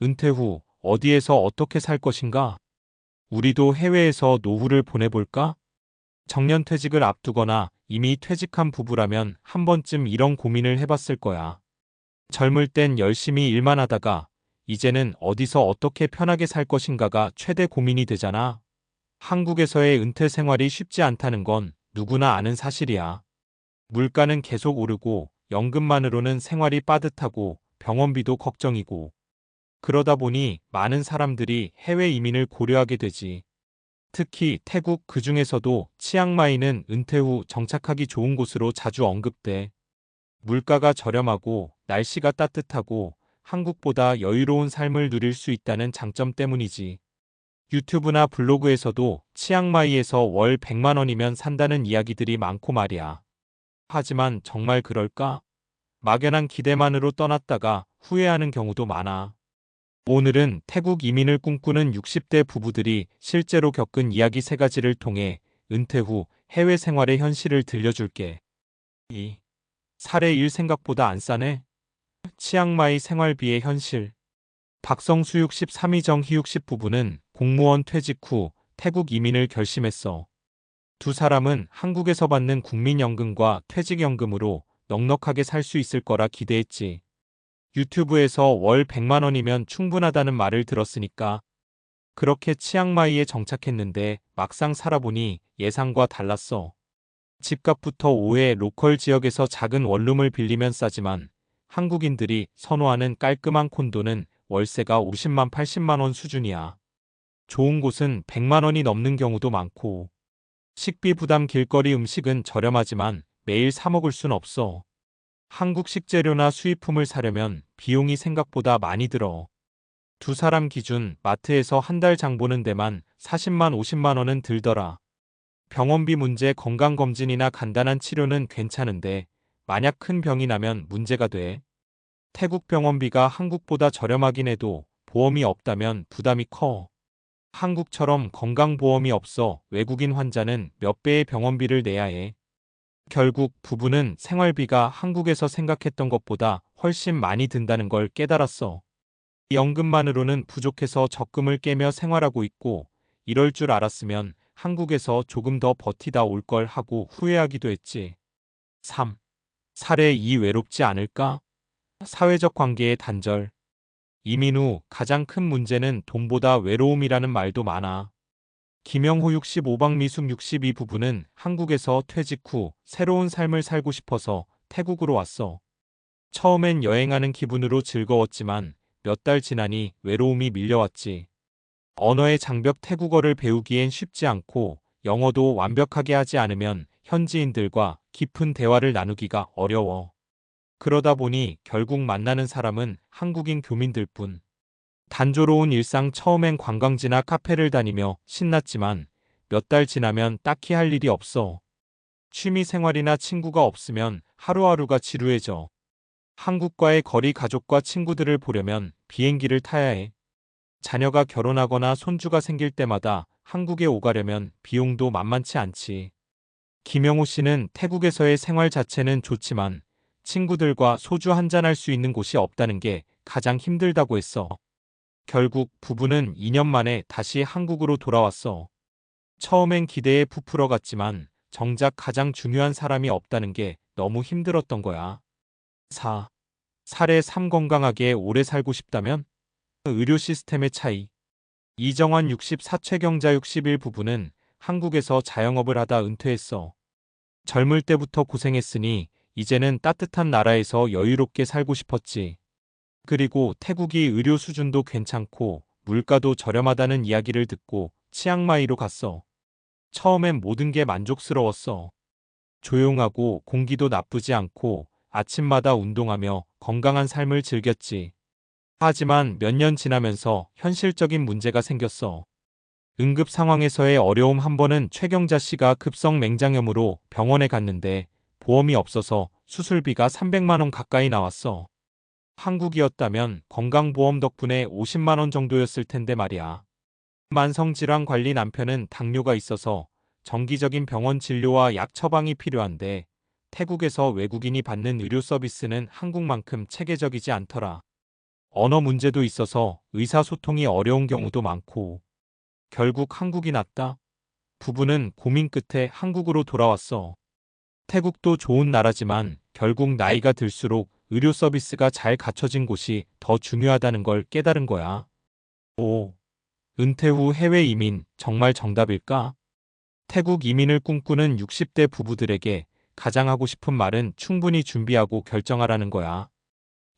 은퇴 후 어디에서 어떻게 살 것인가? 우리도 해외에서 노후를 보내볼까? 정년퇴직을 앞두거나 이미 퇴직한 부부라면 한 번쯤 이런 고민을 해봤을 거야. 젊을 땐 열심히 일만 하다가 이제는 어디서 어떻게 편하게 살 것인가가 최대 고민이 되잖아. 한국에서의 은퇴 생활이 쉽지 않다는 건 누구나 아는 사실이야. 물가는 계속 오르고 연금만으로는 생활이 빠듯하고 병원비도 걱정이고, 그러다 보니 많은 사람들이 해외 이민을 고려하게 되지. 특히 태국, 그중에서도 치앙마이는 은퇴 후 정착하기 좋은 곳으로 자주 언급돼. 물가가 저렴하고 날씨가 따뜻하고 한국보다 여유로운 삶을 누릴 수 있다는 장점 때문이지. 유튜브나 블로그에서도 치앙마이에서 월 100만 원이면 산다는 이야기들이 많고 말이야. 하지만 정말 그럴까? 막연한 기대만으로 떠났다가 후회하는 경우도 많아. 오늘은 태국 이민을 꿈꾸는 60대 부부들이 실제로 겪은 이야기 3가지를 통해 은퇴 후 해외 생활의 현실을 들려줄게. 2. 사례 1 생각보다 안 싸네? 치앙마이 생활비의 현실. 박성수 63이 정희60 부부는 공무원 퇴직 후 태국 이민을 결심했어. 두 사람은 한국에서 받는 국민연금과 퇴직연금으로 넉넉하게 살 수 있을 거라 기대했지. 유튜브에서 월 100만 원이면 충분하다는 말을 들었으니까. 그렇게 치앙마이에 정착했는데 막상 살아보니 예상과 달랐어. 집값부터 5회 로컬 지역에서 작은 원룸을 빌리면 싸지만 한국인들이 선호하는 깔끔한 콘도는 월세가 50만 80만 원 수준이야. 좋은 곳은 100만 원이 넘는 경우도 많고, 식비 부담 길거리 음식은 저렴하지만 매일 사 먹을 순 없어. 한국 식재료나 수입품을 사려면 비용이 생각보다 많이 들어. 두 사람 기준 마트에서 한 달 장 보는 데만 40만 50만 원은 들더라. 병원비 문제, 건강검진이나 간단한 치료는 괜찮은데 만약 큰 병이 나면 문제가 돼. 태국 병원비가 한국보다 저렴하긴 해도 보험이 없다면 부담이 커. 한국처럼 건강보험이 없어 외국인 환자는 몇 배의 병원비를 내야 해. 결국 부부는 생활비가 한국에서 생각했던 것보다 훨씬 많이 든다는 걸 깨달았어. 연금만으로는 부족해서 적금을 깨며 생활하고 있고, 이럴 줄 알았으면 한국에서 조금 더 버티다 올 걸 하고 후회하기도 했지. 3. 사례 2 외롭지 않을까? 사회적 관계의 단절. 이민 후 가장 큰 문제는 돈보다 외로움이라는 말도 많아. 김영호 65, 박미숙 62 부부는 한국에서 퇴직 후 새로운 삶을 살고 싶어서 태국으로 왔어. 처음엔 여행하는 기분으로 즐거웠지만 몇 달 지나니 외로움이 밀려왔지. 언어의 장벽, 태국어를 배우기엔 쉽지 않고 영어도 완벽하게 하지 않으면 현지인들과 깊은 대화를 나누기가 어려워. 그러다 보니 결국 만나는 사람은 한국인 교민들 뿐. 단조로운 일상, 처음엔 관광지나 카페를 다니며 신났지만 몇 달 지나면 딱히 할 일이 없어. 취미 생활이나 친구가 없으면 하루하루가 지루해져. 한국과의 거리, 가족과 친구들을 보려면 비행기를 타야 해. 자녀가 결혼하거나 손주가 생길 때마다 한국에 오가려면 비용도 만만치 않지. 김영호 씨는 태국에서의 생활 자체는 좋지만 친구들과 소주 한잔할 수 있는 곳이 없다는 게 가장 힘들다고 했어. 결국 부부는 2년 만에 다시 한국으로 돌아왔어. 처음엔 기대에 부풀어 갔지만 정작 가장 중요한 사람이 없다는 게 너무 힘들었던 거야. 4. 사례 3 건강하게 오래 살고 싶다면? 의료 시스템의 차이. 이정환 64, 최경자 61 부부는 한국에서 자영업을 하다 은퇴했어. 젊을 때부터 고생했으니 이제는 따뜻한 나라에서 여유롭게 살고 싶었지. 그리고 태국이 의료 수준도 괜찮고 물가도 저렴하다는 이야기를 듣고 치앙마이로 갔어. 처음엔 모든 게 만족스러웠어. 조용하고 공기도 나쁘지 않고 아침마다 운동하며 건강한 삶을 즐겼지. 하지만 몇 년 지나면서 현실적인 문제가 생겼어. 응급 상황에서의 어려움. 한 번은 최경자 씨가 급성 맹장염으로 병원에 갔는데 보험이 없어서 수술비가 300만 원 가까이 나왔어. 한국이었다면 건강보험 덕분에 50만 원 정도였을 텐데 말이야. 만성질환 관리, 남편은 당뇨가 있어서 정기적인 병원 진료와 약 처방이 필요한데 태국에서 외국인이 받는 의료 서비스는 한국만큼 체계적이지 않더라. 언어 문제도 있어서 의사소통이 어려운 경우도 많고, 결국 한국이 낫다. 부부는 고민 끝에 한국으로 돌아왔어. 태국도 좋은 나라지만 결국 나이가 들수록 의료 서비스가 잘 갖춰진 곳이 더 중요하다는 걸 깨달은 거야. 오, 은퇴 후 해외 이민 정말 정답일까? 태국 이민을 꿈꾸는 60대 부부들에게 가장 하고 싶은 말은 충분히 준비하고 결정하라는 거야.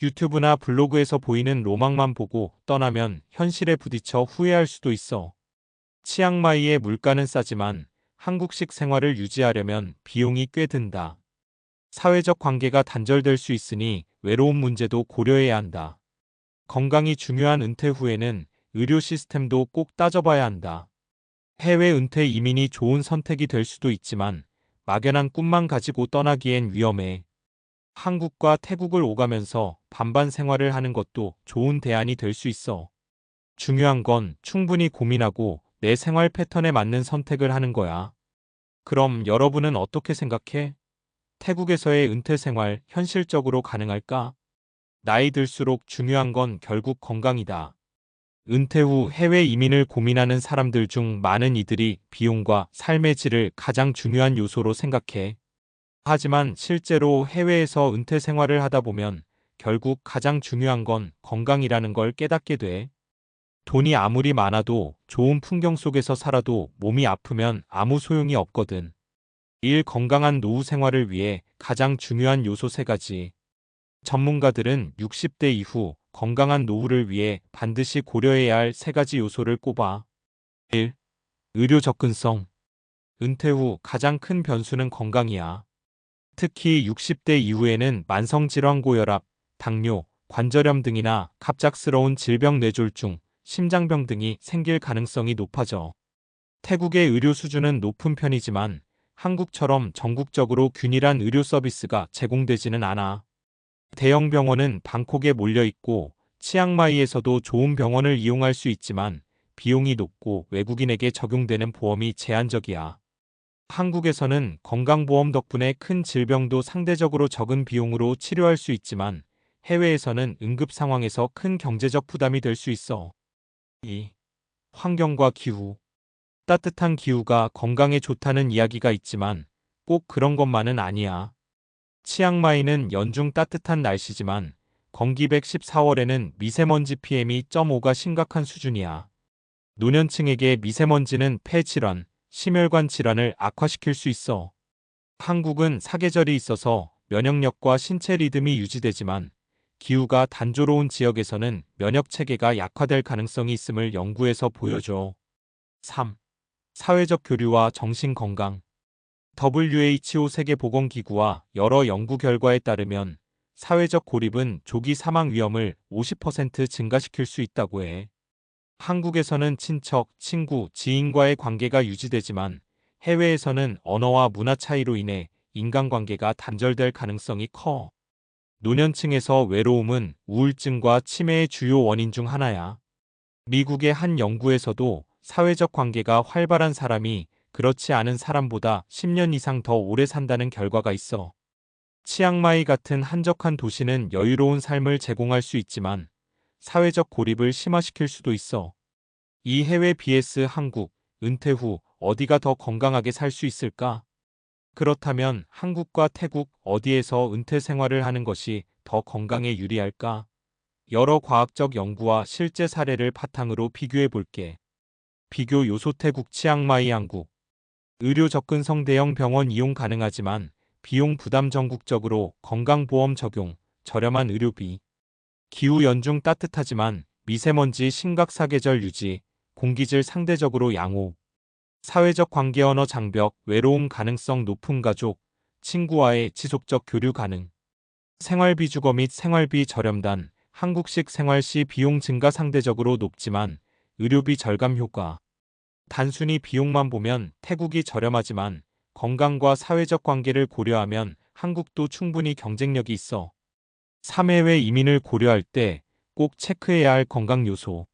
유튜브나 블로그에서 보이는 로망만 보고 떠나면 현실에 부딪혀 후회할 수도 있어. 치앙마이의 물가는 싸지만 한국식 생활을 유지하려면 비용이 꽤 든다. 사회적 관계가 단절될 수 있으니 외로움 문제도 고려해야 한다. 건강이 중요한 은퇴 후에는 의료 시스템도 꼭 따져봐야 한다. 해외 은퇴 이민이 좋은 선택이 될 수도 있지만 막연한 꿈만 가지고 떠나기엔 위험해. 한국과 태국을 오가면서 반반 생활을 하는 것도 좋은 대안이 될 수 있어. 중요한 건 충분히 고민하고 내 생활 패턴에 맞는 선택을 하는 거야. 그럼 여러분은 어떻게 생각해? 태국에서의 은퇴 생활 현실적으로 가능할까? 나이 들수록 중요한 건 결국 건강이다. 은퇴 후 해외 이민을 고민하는 사람들 중 많은 이들이 비용과 삶의 질을 가장 중요한 요소로 생각해. 하지만 실제로 해외에서 은퇴 생활을 하다 보면 결국 가장 중요한 건 건강이라는 걸 깨닫게 돼. 돈이 아무리 많아도 좋은 풍경 속에서 살아도 몸이 아프면 아무 소용이 없거든. 건강한 노후 생활을 위해 가장 중요한 요소 3가지. 전문가들은 60대 이후 건강한 노후를 위해 반드시 고려해야 할 3가지 요소를 꼽아. 1. 의료 접근성. 은퇴 후 가장 큰 변수는 건강이야. 특히 60대 이후에는 만성질환 고혈압, 당뇨, 관절염 등이나 갑작스러운 질병 뇌졸중, 심장병 등이 생길 가능성이 높아져. 태국의 의료 수준은 높은 편이지만 한국처럼 전국적으로 균일한 의료 서비스가 제공되지는 않아. 대형 병원은 방콕에 몰려 있고 치앙마이에서도 좋은 병원을 이용할 수 있지만 비용이 높고 외국인에게 적용되는 보험이 제한적이야. 한국에서는 건강보험 덕분에 큰 질병도 상대적으로 적은 비용으로 치료할 수 있지만 해외에서는 응급 상황에서 큰 경제적 부담이 될 수 있어. 2. 환경과 기후. 따뜻한 기후가 건강에 좋다는 이야기가 있지만 꼭 그런 것만은 아니야. 치앙마이는 연중 따뜻한 날씨지만 건기백 14월에는 미세먼지 PM2.5가 심각한 수준이야. 노년층에게 미세먼지는 폐 질환, 심혈관 질환을 악화시킬 수 있어. 한국은 사계절이 있어서 면역력과 신체 리듬이 유지되지만 기후가 단조로운 지역에서는 면역 체계가 약화될 가능성이 있음을 연구에서 보여줘. 3. 사회적 교류와 정신 건강. WHO 세계보건기구와 여러 연구 결과에 따르면 사회적 고립은 조기 사망 위험을 50% 증가시킬 수 있다고 해. 한국에서는 친척, 친구, 지인과의 관계가 유지되지만 해외에서는 언어와 문화 차이로 인해 인간관계가 단절될 가능성이 커. 노년층에서 외로움은 우울증과 치매의 주요 원인 중 하나야. 미국의 한 연구에서도 사회적 관계가 활발한 사람이 그렇지 않은 사람보다 10년 이상 더 오래 산다는 결과가 있어. 치앙마이 같은 한적한 도시는 여유로운 삶을 제공할 수 있지만 사회적 고립을 심화시킬 수도 있어. 이 해외 vs 한국, 은퇴 후 어디가 더 건강하게 살 수 있을까? 그렇다면 한국과 태국 어디에서 은퇴 생활을 하는 것이 더 건강에 유리할까? 여러 과학적 연구와 실제 사례를 바탕으로 비교해 볼게. 비교 요소 태국 치앙마이 한국. 의료 접근성 대형 병원 이용 가능하지만 비용 부담 전국적으로 건강보험 적용, 저렴한 의료비. 기후 연중 따뜻하지만 미세먼지 심각 사계절 유지, 공기질 상대적으로 양호. 사회적 관계 언어 장벽, 외로움 가능성 높은 가족, 친구와의 지속적 교류 가능. 생활비 주거 및 생활비 저렴단, 한국식 생활 시 비용 증가 상대적으로 높지만 의료비 절감 효과. 단순히 비용만 보면 태국이 저렴하지만 건강과 사회적 관계를 고려하면 한국도 충분히 경쟁력이 있어. 3해외 이민을 고려할 때 꼭 체크해야 할 건강 요소.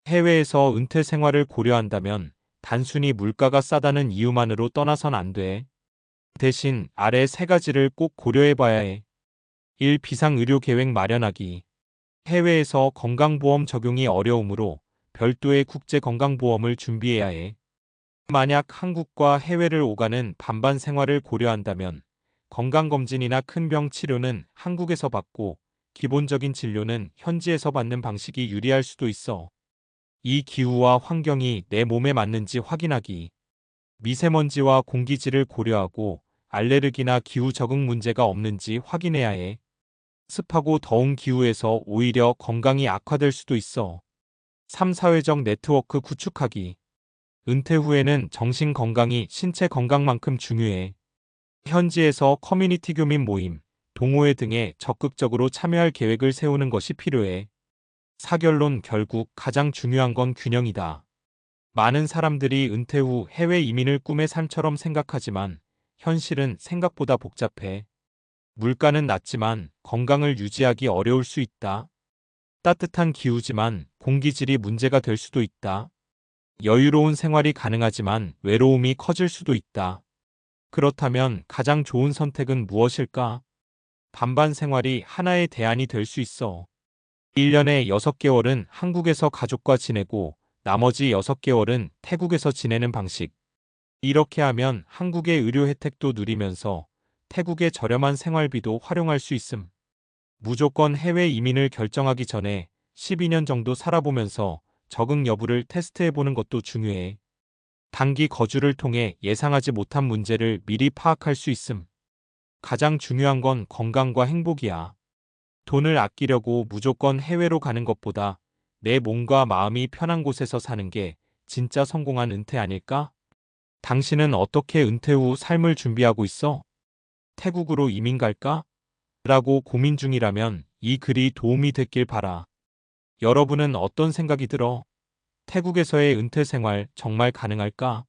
해외에서 은퇴 생활을 고려한다면 단순히 물가가 싸다는 이유만으로 떠나선 안 돼. 대신 아래 3가지를 꼭 고려해 봐야 해. 1. 비상의료 계획 마련하기. 해외에서 건강보험 적용이 어려우므로 별도의 국제건강보험을 준비해야 해. 만약 한국과 해외를 오가는 반반 생활을 고려한다면 건강검진이나 큰 병 치료는 한국에서 받고 기본적인 진료는 현지에서 받는 방식이 유리할 수도 있어. 이 기후와 환경이 내 몸에 맞는지 확인하기. 미세먼지와 공기질을 고려하고 알레르기나 기후 적응 문제가 없는지 확인해야 해. 습하고 더운 기후에서 오히려 건강이 악화될 수도 있어. 3. 사회적 네트워크 구축하기. 은퇴 후에는 정신 건강이 신체 건강만큼 중요해. 현지에서 커뮤니티 교민 모임, 동호회 등에 적극적으로 참여할 계획을 세우는 것이 필요해. 사결론 결국 가장 중요한 건 균형이다. 많은 사람들이 은퇴 후 해외 이민을 꿈의 삶처럼 생각하지만 현실은 생각보다 복잡해. 물가는 낮지만 건강을 유지하기 어려울 수 있다. 따뜻한 기후지만 공기질이 문제가 될 수도 있다. 여유로운 생활이 가능하지만 외로움이 커질 수도 있다. 그렇다면 가장 좋은 선택은 무엇일까? 반반 생활이 하나의 대안이 될 수 있어. 1년에 6개월은 한국에서 가족과 지내고 나머지 6개월은 태국에서 지내는 방식. 이렇게 하면 한국의 의료 혜택도 누리면서 태국의 저렴한 생활비도 활용할 수 있음. 무조건 해외 이민을 결정하기 전에 12년 정도 살아보면서 적응 여부를 테스트해보는 것도 중요해. 단기 거주를 통해 예상하지 못한 문제를 미리 파악할 수 있음. 가장 중요한 건 건강과 행복이야. 돈을 아끼려고 무조건 해외로 가는 것보다 내 몸과 마음이 편한 곳에서 사는 게 진짜 성공한 은퇴 아닐까? 당신은 어떻게 은퇴 후 삶을 준비하고 있어? 태국으로 이민 갈까? 라고 고민 중이라면 이 글이 도움이 됐길 바라. 여러분은 어떤 생각이 들어? 태국에서의 은퇴 생활 정말 가능할까?